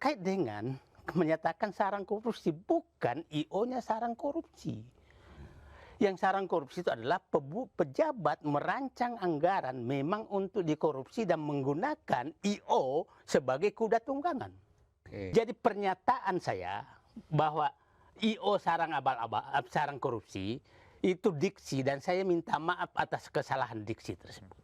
terkait dengan menyatakan sarang korupsi, bukan IO-nya sarang korupsi. Yang sarang korupsi itu adalah pejabat merancang anggaran memang untuk dikorupsi dan menggunakan IO sebagai kuda tunggangan. Jadi pernyataan saya bahwa IO sarang abal-abal, sarang korupsi, itu diksi, dan saya minta maaf atas kesalahan diksi tersebut.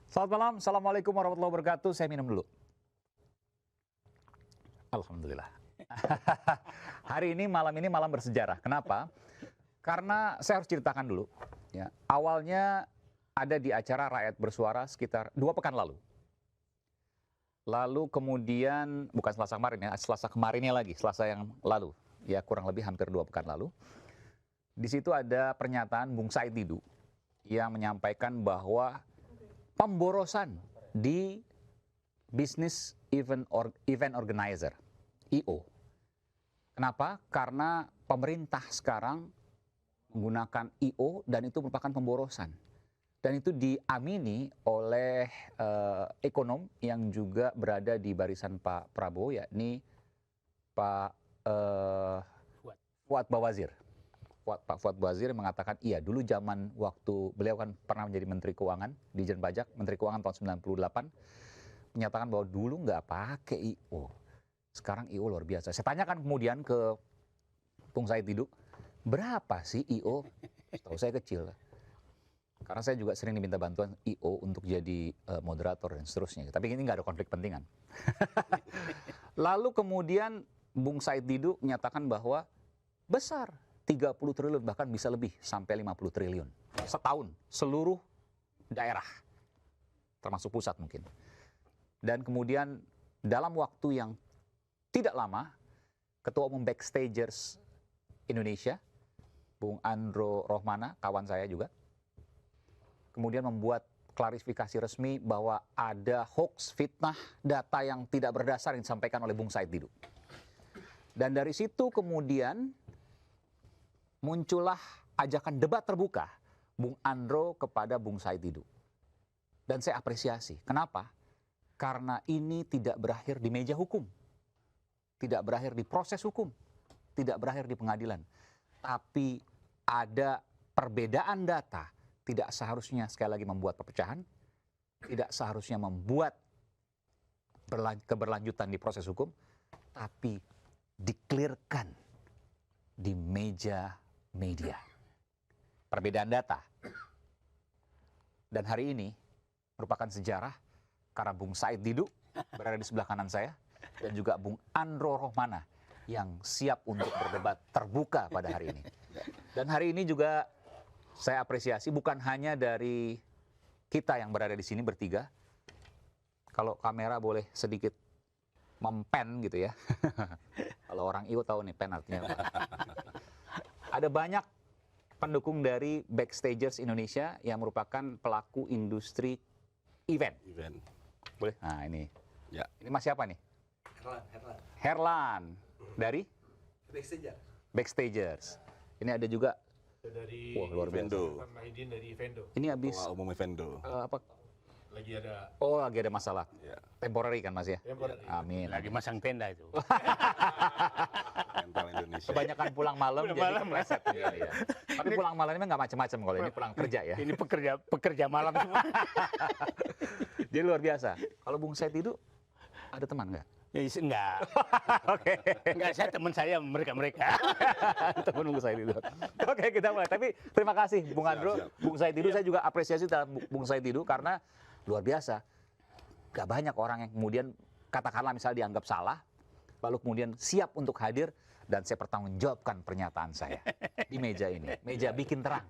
Selamat malam, Assalamualaikum warahmatullahi wabarakatuh. Saya minum dulu. Alhamdulillah. Hari ini malam bersejarah. Kenapa? Karena saya harus ceritakan dulu. Ya, awalnya ada di acara Rakyat Bersuara sekitar 2 pekan lalu. Lalu kemudian, bukan Selasa kemarin ya, Selasa kemarinnya lagi, Selasa yang lalu. Ya kurang lebih hampir 2 pekan lalu. Di situ ada pernyataan Bung Said Didu yang menyampaikan bahwa pemborosan di Business Event Organizer, IO. Kenapa? Karena pemerintah sekarang menggunakan IO dan itu merupakan pemborosan. Dan itu diamini oleh ekonom yang juga berada di barisan Pak Prabowo, yakni Pak Fuad Bawazir. Pak Fuad Bawazir mengatakan iya, dulu zaman waktu beliau kan pernah menjadi Menteri Keuangan, Ditjen Pajak, Menteri Keuangan tahun 98, menyatakan bahwa dulu nggak pakai IO. Sekarang IO luar biasa. Saya tanyakan kemudian ke Bung Said Didu, berapa sih IO? Tahu saya kecil. Karena saya juga sering diminta bantuan IO untuk jadi moderator dan seterusnya. Tapi ini nggak ada konflik kepentingan. Lalu kemudian Bung Said Didu menyatakan bahwa besar. 30 triliun, bahkan bisa lebih, sampai 50 triliun. Setahun, seluruh daerah, termasuk pusat mungkin. Dan kemudian dalam waktu yang tidak lama, Ketua Umum Backstagers Indonesia, Bung Andro Rohmana, kawan saya juga, kemudian membuat klarifikasi resmi bahwa ada hoax, fitnah, data yang tidak berdasar yang disampaikan oleh Bung Said Didu. Dan dari situ kemudian muncullah ajakan debat terbuka Bung Andro kepada Bung Said Didu. Dan saya apresiasi. Kenapa? Karena ini tidak berakhir di meja hukum. Tidak berakhir di proses hukum. Tidak berakhir di pengadilan. Tapi ada perbedaan data. Tidak seharusnya sekali lagi membuat perpecahan. Tidak seharusnya membuat keberlanjutan di proses hukum. Tapi di-clearkan di meja media. Perbedaan data. Dan hari ini merupakan sejarah karena Bung Said Didu berada di sebelah kanan saya dan juga Bung Andro Rohmana yang siap untuk berdebat terbuka pada hari ini. Dan hari ini juga saya apresiasi bukan hanya dari kita yang berada di sini bertiga. Kalau kamera boleh sedikit mempen gitu ya. Kalau orang IO tahu nih pen artinya apa. Ada banyak pendukung dari Backstagers Indonesia yang merupakan pelaku industri event. Boleh? Nah ini. Ya. Ini Mas siapa nih? Herlan. Dari? Backstagers. Ini ada juga dari luar biasa. Maidin dari Vendo. Ini habis Umum Vendo. apa? Lagi ada Lagi ada masalah. Ya. Temporary kan Mas ya? temporary. Amin. Lagi masang tenda itu. Mental Indonesia. Kebanyakan pulang malam jadi kepleset begini ya. Tapi pulang malam ini nggak macam-macam kalau ini pulang kerja ya. Ini pekerja malam semua. Jadi luar biasa. Kalau Bung Said Didu ada teman nggak? Ya, enggak. Oke. Enggak, saya teman saya mereka. Teman Bung Said Didu. Oke, kita mulai. Tapi terima kasih Bung Andro, Bung Said Didu. Saya juga apresiasi terhadap Bung Said Didu karena luar biasa. Gak banyak orang yang kemudian katakanlah misalnya dianggap salah, lalu kemudian siap untuk hadir dan saya pertanggungjawabkan pernyataan saya di meja ini. Meja bikin terang.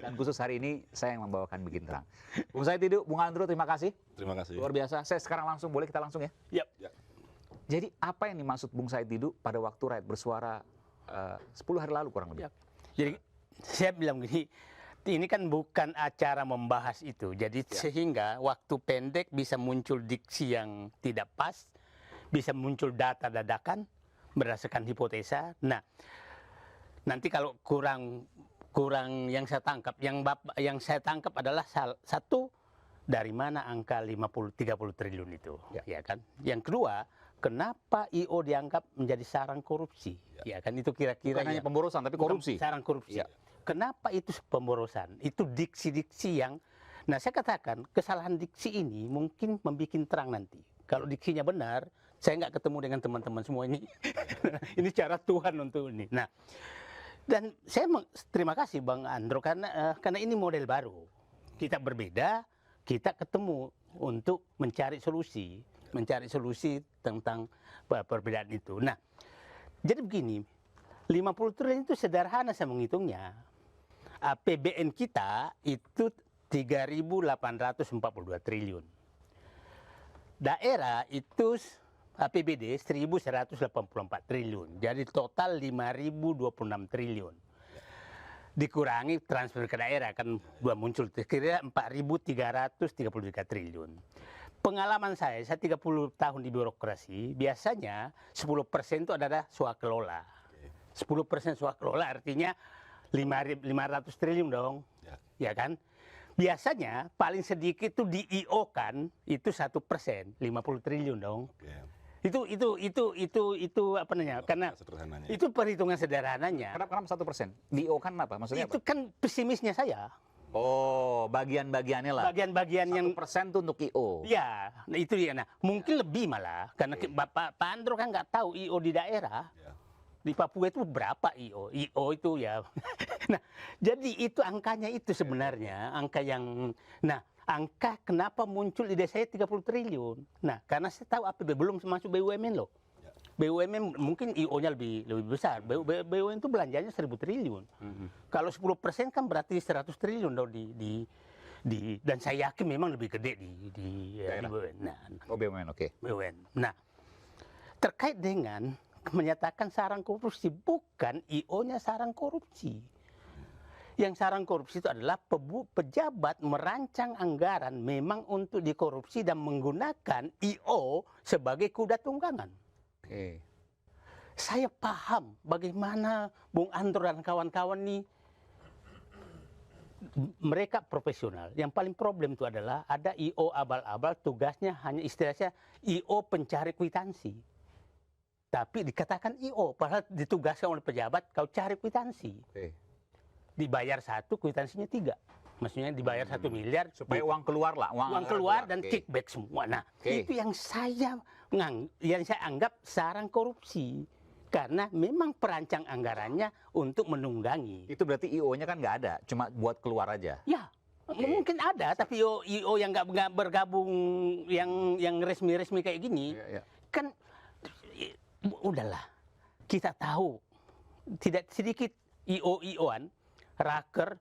Dan khusus hari ini saya yang membawakan bikin terang. Bung Said Didu, Bung Andro, terima kasih. Terima kasih. Luar biasa. Saya sekarang langsung, boleh kita langsung ya? Yap. Ya. Jadi apa yang dimaksud Bung Said Didu pada waktu Rakyat Bersuara 10 hari lalu kurang lebih? Jadi saya bilang gini, ini kan bukan acara membahas itu. Jadi sehingga waktu pendek bisa muncul diksi yang tidak pas, bisa muncul data dadakan berdasarkan hipotesa. Nah, nanti kalau kurang kurang yang saya tangkap. Yang saya tangkap adalah satu, dari mana angka 30 triliun itu, ya kan? Yang kedua, kenapa IO dianggap menjadi sarang korupsi? Ya kan, itu kira-kira Bukan hanya pemborosan tapi korupsi. sarang korupsi. Ya. Kenapa itu pemborosan? Itu diksi-diksi yang, nah saya katakan kesalahan diksi ini mungkin membuat terang nanti. Kalau diksinya benar, saya nggak ketemu dengan teman-teman semua ini. Ini cara Tuhan untuk ini. Nah, dan saya terima kasih Bang Andro karena ini model baru. Kita berbeda, kita ketemu untuk mencari solusi tentang perbedaan itu. Nah, jadi begini, 50 triliun itu sederhana saya menghitungnya. APBN kita itu 3.842 triliun. Daerah itu APBD 1.184 triliun. Jadi total 5.026 triliun. Dikurangi transfer ke daerah kan muncul kira 4.333 triliun. Pengalaman saya 30 tahun di birokrasi, biasanya 10% itu adalah swakelola. 10% swakelola artinya 500 triliun dong. Ya kan? Biasanya paling sedikit itu di IO kan itu 1%, 50 triliun dong. Itu apa namanya? Karena itu perhitungan sederhananya. Kenapa 1%? DO kan apa? Maksudnya Itu apa? kan pesimisnya saya. Oh, bagian-bagiannya lah. Bagian-bagian yang 1% itu untuk IO. ya, nah itu dia. Nah, mungkin lebih malah karena Pak Andro kan nggak tahu IO di daerah. Di Papua itu berapa IO? IO itu ya. Nah, jadi itu angkanya itu sebenarnya angka yang angka kenapa muncul ide saya 30 triliun. Nah, karena saya tahu APBD belum masuk BUMN loh. BUMN mungkin IO-nya lebih besar. BUMN itu belanjanya 1.000 triliun. Kalau 10% kan berarti 100 triliun dong dan saya yakin memang lebih gede di BUMN. Nah, BUMN, oke. BUMN. Nah, terkait dengan menyatakan sarang korupsi, bukan IO-nya sarang korupsi. Yang sarang korupsi itu adalah pejabat merancang anggaran memang untuk dikorupsi dan menggunakan IO sebagai kuda tunggangan. Oke. Saya paham bagaimana Bung Andro dan kawan-kawan nih, mereka profesional. Yang paling problem itu adalah ada IO abal-abal, tugasnya hanya istilahnya IO pencari kwitansi. Tapi dikatakan IO, padahal ditugaskan oleh pejabat, kau cari kwitansi. Oke. Dibayar 1, kwitansinya 3. Maksudnya dibayar 1 miliar. Supaya uang keluar lah. Uang keluar dan Oke. kickback semua. Nah, Oke. itu yang saya anggap sarang korupsi. Karena memang perancang anggarannya untuk menunggangi. Itu berarti IO-nya kan nggak ada, cuma buat keluar aja. Ya, mungkin ada, tapi IO yang nggak bergabung, yang resmi-resmi kayak gini, Iya. kan udahlah. Kita tahu, tidak sedikit IO-IOan, raker,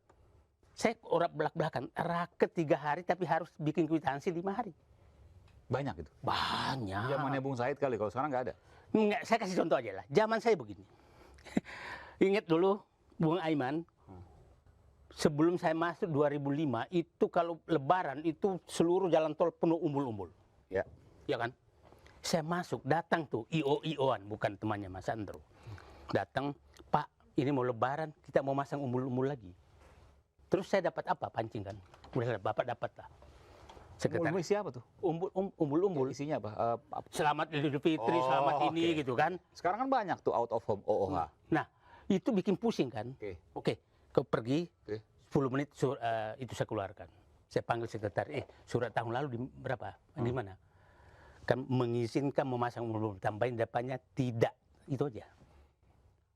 saya orang belak-belakan, raker 3 hari tapi harus bikin kwitansi 5 hari. Banyak itu. Banyak. Zamannya Bung Said kali, kalau sekarang nggak ada. Enggak, saya kasih contoh aja lah. Zaman saya begini. Ingat dulu, Bung Aiman, sebelum saya masuk 2005, itu kalau lebaran, itu seluruh jalan tol penuh umbul-umbul. Ya. Ya kan? Saya masuk, datang tuh IO-IOan, bukan temannya Mas Andro. Datang, Pak, ini mau lebaran, kita mau masang umbul-umbul lagi. Terus saya dapat apa? Pancing kan? Udah, Bapak dapat lah. Sekretar Umbul siapa tuh? umbul-umbul. Isinya apa? Selamat Idul Fitri, selamat ini oke. gitu kan. Sekarang kan banyak tuh out of home OOH. Nah, itu bikin pusing kan. Oke, kau pergi, Oke. 10 menit itu saya keluarkan. Saya panggil sekretari, surat tahun lalu berapa? Di mana? Kan mengizinkan memasang umbul, tambahin depannya tidak. Itu aja.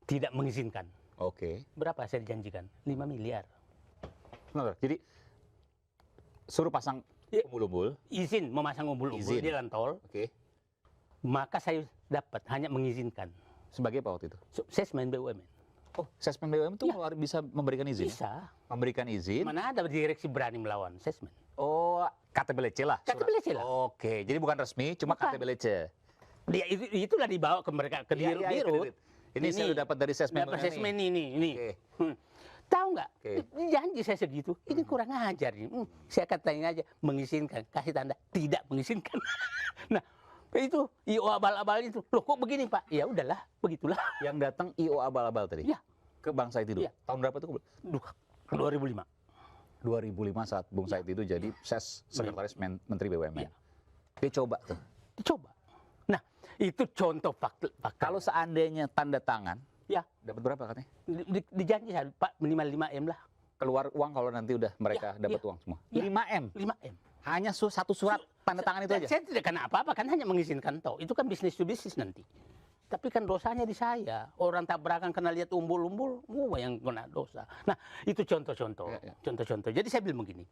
Tidak mengizinkan. Oke. Berapa saya dijanjikan? 5 miliar. Sebentar, jadi suruh pasang Ya. umbul-umbul. Izin memasang umbul-umbul Izin. di jalan tol, Oke. maka saya dapat hanya mengizinkan. Sebagai apa waktu itu? Sesmen BUMN. Oh, Sesmen BUMN itu Ya. bisa memberikan izin? Ya? Bisa. Memberikan izin. Mana ada direksi berani melawan Sesmen. Oh, KTBLC lah. surat. KTBLC lah. Oke, jadi bukan resmi, cuma Bukan. KTBLC. Dia itulah dibawa ke mereka ke Iya, iya, Dirut. Ini saya udah dapat dari Sesmen. Dapat Sesmen ini. Oke. Tahu nggak? Oke. Janji saya segitu. Ini kurang ajar nih. Saya katain aja mengizinkan, kasih tanda tidak mengizinkan. Nah, itu IO abal-abal itu. Loh kok begini Pak? Ya udahlah, begitulah. Yang datang IO abal-abal tadi. Ya. Ke Bang Said itu. Iya. Tahun berapa itu? 2005. 2005 saat Bung Said itu jadi sekretaris Menteri BUMN. Iya. Dia coba tuh. Coba. Nah, itu contoh fakta. Kalau seandainya tanda tangan, ya dapat berapa katanya? dijanji Pak minimal 5M lah. Keluar uang kalau nanti udah mereka dapat uang semua. Iya. 5M. 5M. Hanya satu surat tanda tangan itu Dan aja. saya tidak kena apa-apa, kan hanya mengizinkan toh. Itu kan bisnis to bisnis nanti. Tapi kan dosanya di saya. Orang tabrakan kena lihat umbul-umbul, yang kena dosa. Nah, itu contoh-contoh. Ya, ya. Contoh-contoh. Jadi saya bilang begini.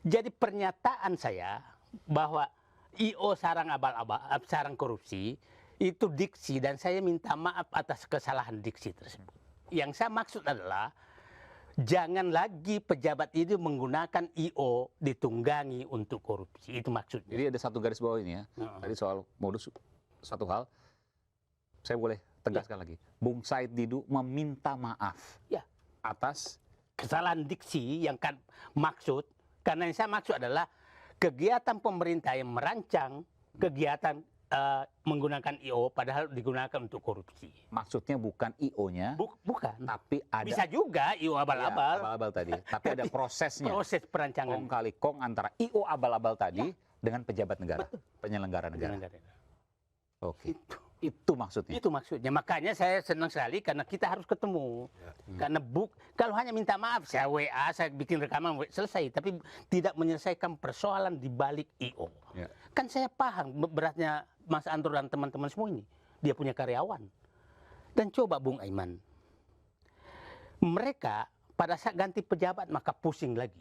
Jadi pernyataan saya bahwa IO sarang abal-abal, sarang korupsi, itu diksi dan saya minta maaf atas kesalahan diksi tersebut. Yang saya maksud adalah jangan lagi pejabat itu menggunakan IO ditunggangi untuk korupsi. Itu maksudnya. Jadi ada satu garis bawah ini ya. Tadi soal modus, satu hal, saya boleh tegaskan lagi. Bung Said Didu meminta maaf Ya. atas Kesalahan diksi yang kan maksud, karena yang saya maksud adalah kegiatan pemerintah yang merancang kegiatan menggunakan IO padahal digunakan untuk korupsi. maksudnya bukan IO-nya, Bukan. tapi ada Bisa juga IO ya, abal-abal. abal-abal tadi. Tapi ada prosesnya. Proses perancangan. Kong kali kong antara IO abal-abal tadi dengan pejabat negara, penyelenggara negara. Oke. Itu maksudnya. Itu maksudnya. Makanya saya senang sekali karena kita harus ketemu. Karena kalau hanya minta maaf, saya WA, saya bikin rekaman, selesai. Tapi tidak menyelesaikan persoalan di balik IO. Ya. Kan saya paham beratnya Mas Andro dan teman-teman semua ini. Dia punya karyawan. Dan coba Bung Aiman. Mereka pada saat ganti pejabat maka pusing lagi.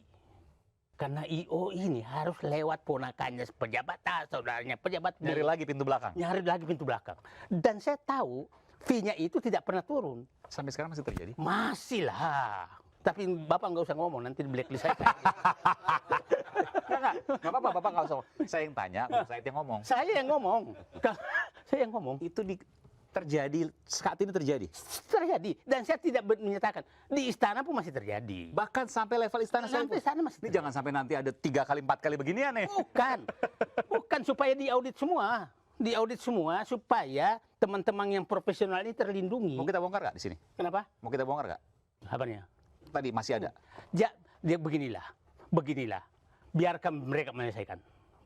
Karena IO ini harus lewat ponakannya pejabat, saudaranya pejabat. Nyari lagi pintu belakang. Nyari lagi pintu belakang. Dan saya tahu fee-nya itu tidak pernah turun. Sampai sekarang masih terjadi. Masih lah. Tapi Bapak nggak usah ngomong, nanti di blacklist saya. Nggak apa-apa, Bapak nggak usah. Saya yang tanya, Bung Said yang ngomong. Saya yang ngomong. Saya yang ngomong. Itu terjadi, saat ini terjadi. Terjadi. Dan saya tidak menyatakan. Di istana pun masih terjadi. Bahkan sampai level istana Sampai sana masih Ini terjadi. jangan sampai nanti ada 3 kali 4 kali beginian nih. Bukan. Bukan supaya diaudit semua. Diaudit semua supaya teman-teman yang profesional ini terlindungi. Mau kita bongkar nggak di sini? Kenapa? Mau kita bongkar nggak? Apanya? Tadi masih ada. Dia beginilah. Biarkan mereka menyelesaikan.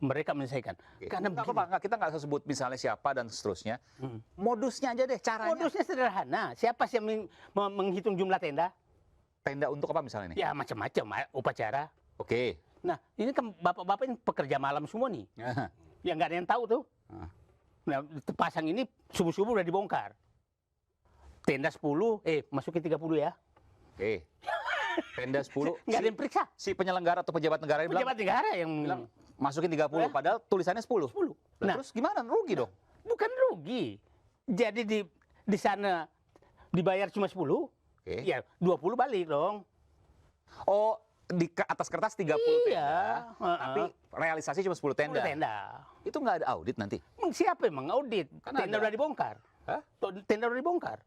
Mereka menyelesaikan. Oke. Karena nggak apa-apa, nggak, kita nggak usah sebut misalnya siapa dan seterusnya. Modusnya aja deh, caranya. modusnya sederhana. Siapa sih yang menghitung jumlah tenda? Tenda untuk apa misalnya nih? Ya macam-macam upacara. Oke. Nah ini kan bapak-bapak ini pekerja malam semua nih. Ya nggak ada yang tahu tuh. Nah pasang ini subuh-subuh udah dibongkar. Tenda 10, masukin 30 ya. Oke. Tenda 10. Nggak ada yang periksa. Si penyelenggara atau pejabat negara bilang, Pejabat negara yang bilang masukin 30, padahal tulisannya 10. 10. Nah, Nah, terus gimana? Rugi dong. bukan rugi. Jadi di sana dibayar cuma 10, Oke. ya 20 balik dong. Oh, di atas kertas 30 Iya, tenda, tapi realisasi cuma 10 tenda. 10 tenda. Itu nggak ada audit nanti. Siapa yang mengaudit? Kan Tenda ada. udah dibongkar. Hah? Tenda udah dibongkar.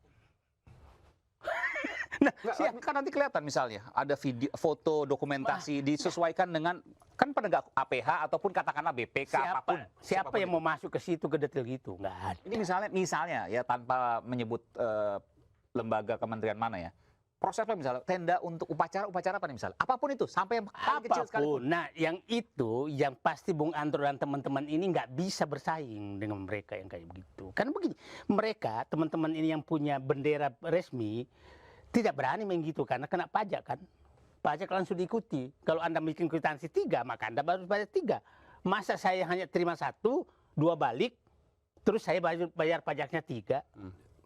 Nah, Nggak, kan nanti kelihatan misalnya ada video, foto, dokumentasi disesuaikan dengan kan penegak APH ataupun katakanlah BPK apapun. siapa yang mau masuk ke situ ke detail gitu? Nggak ada. Ini misalnya ya tanpa menyebut lembaga kementerian mana ya. Prosesnya misalnya tenda untuk upacara apa nih misalnya. Apapun itu sampai yang paling kecil sekalipun. Apapun. Nah, yang pasti Bung Andro dan teman-teman ini nggak bisa bersaing dengan mereka yang kayak begitu. Karena begini, mereka teman-teman ini yang punya bendera resmi tidak berani main gitu karena kena pajak kan. Pajak langsung diikuti. Kalau Anda bikin kwitansi 3, maka Anda baru bayar 3. Masa saya hanya terima 1, 2 balik, terus saya bayar pajaknya 3.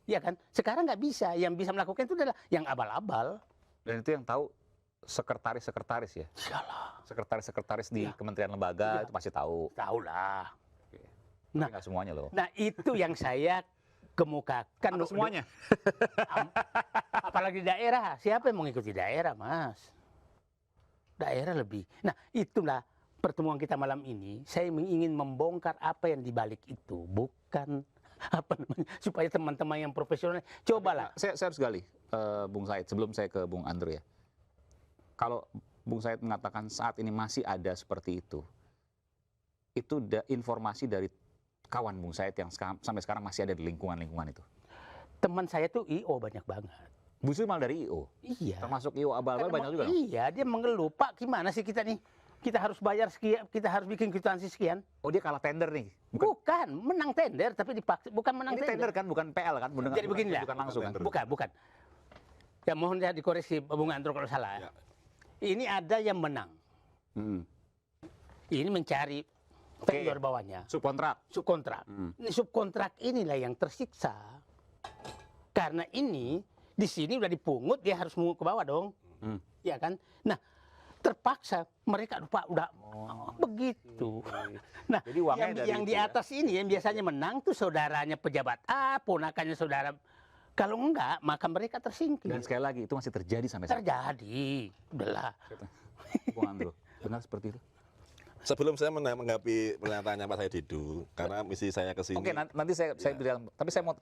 Ya kan? Sekarang nggak bisa. Yang bisa melakukan itu adalah yang abal-abal. Dan itu yang tahu sekretaris-sekretaris ya. Salah. Sekretaris-sekretaris di kementerian lembaga itu pasti tahu. Tahu lah. Tapi nggak semuanya loh. Nah itu yang saya kemukakan. Atau semuanya. Apalagi daerah. Siapa yang mengikuti daerah, Mas? Daerah lebih. Nah itulah pertemuan kita malam ini. Saya ingin membongkar apa yang dibalik itu. Bukan apa namanya, supaya teman-teman yang profesional cobalah. Saya harus gali, Bung Said, sebelum saya ke Bung Andrew ya. Kalau Bung Said mengatakan saat ini masih ada seperti itu informasi dari kawan Bung Said yang sampai sekarang masih ada di lingkungan-lingkungan itu. Teman saya tuh IO banyak banget. Justru malah dari IO. Iya. Termasuk IO abal-abal banyak juga. Iya, dia mengeluh, Pak, gimana sih kita nih? Kita harus bayar sekian, kita harus bikin kwitansi sekian. Oh, dia kalah tender nih. Bukan, menang tender, tapi dipaksa, bukan menang Ini tender kan, bukan PL kan? Jadi beginilah. Bukan langsung kan? Bukan. Ya mohon ya dikoreksi Bung Andro kalau salah. Ya. Ini ada yang menang. Hmm. Ini mencari vendor bawahnya. Subkontrak. Subkontrak. Ini subkontrak inilah yang tersiksa. Karena ini di sini udah dipungut, dia harus mungut ke bawah dong. Ya kan? Nah, terpaksa mereka udah begitu. Nah, Jadi uangnya dari yang itu di ya. atas ini yang biasanya menang tuh saudaranya pejabat A, ponakannya saudara. Kalau enggak, maka mereka tersingkir. Dan sekali lagi itu masih terjadi sampai saat ini. Terjadi. Udahlah. Bung Andro, benar seperti itu? Sebelum saya menanggapi pernyataannya Pak Said Didu, karena misi saya ke sini. Oke, nanti saya bilang, tapi saya mau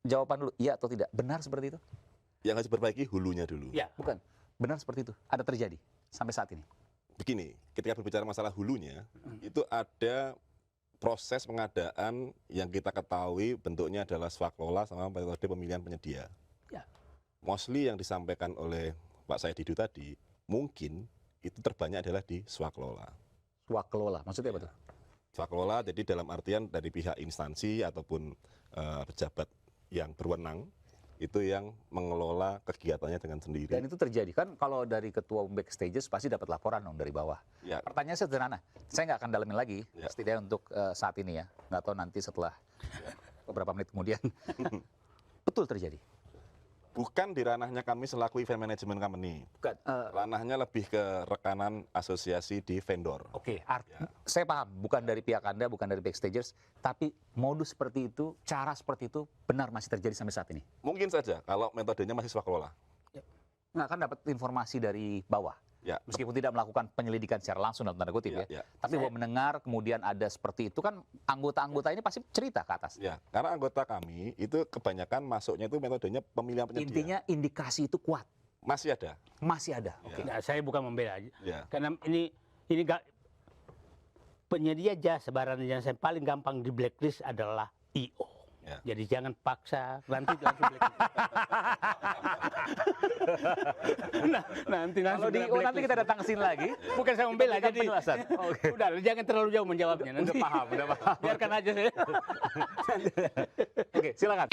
jawaban dulu, iya atau tidak. Benar seperti itu? Yang harus diperbaiki hulunya dulu. Ya. Bukan. Benar seperti itu. Ada terjadi sampai saat ini. Begini, ketika berbicara masalah hulunya, itu ada proses pengadaan yang kita ketahui bentuknya adalah swaklola sama metode pemilihan penyedia. Ya. Mostly yang disampaikan oleh Pak Said Didu tadi, mungkin itu terbanyak adalah di swaklola. Swaklola, maksudnya apa tuh? Swaklola jadi dalam artian dari pihak instansi ataupun pejabat yang berwenang, itu yang mengelola kegiatannya dengan sendiri. Dan itu terjadi kan kalau dari ketua backstages pasti dapat laporan dong dari bawah. Ya, Pertanyaan sederhana, saya nggak akan dalamin lagi, Ya. setidaknya untuk saat ini ya, nggak tahu nanti setelah beberapa menit kemudian. Betul terjadi. bukan di ranahnya kami selaku event management company. Bukan. Ranahnya lebih ke rekanan asosiasi di vendor. Oke, saya paham, bukan dari pihak Anda, bukan dari backstagers, tapi modus seperti itu, cara seperti itu benar masih terjadi sampai saat ini. Mungkin saja kalau metodenya masih swakelola. Nggak kan dapat informasi dari bawah. Ya, Meskipun tidak melakukan penyelidikan secara langsung dalam tanda kutip ya. ya. Tapi bahwa mendengar kemudian ada seperti itu kan anggota-anggota ini pasti cerita ke atas. Ya, karena anggota kami itu kebanyakan masuknya itu metodenya pemilihan penyedia. Intinya indikasi itu kuat, Masih ada. masih ada. Oke. Nah, saya bukan membela aja. Ya. Karena ini gak, penyedia jasa barang yang saya paling gampang di blacklist adalah IO. Ya. Jadi jangan paksa nanti langsung blacklist. nanti Kalau di IO nanti kita datang ke sini lagi. Bukan saya membela, Kita berikan jadi penjelasan. Oke. udah jangan terlalu jauh menjawabnya. Nanti. Udah paham. Biarkan aja saya. Oke, silakan.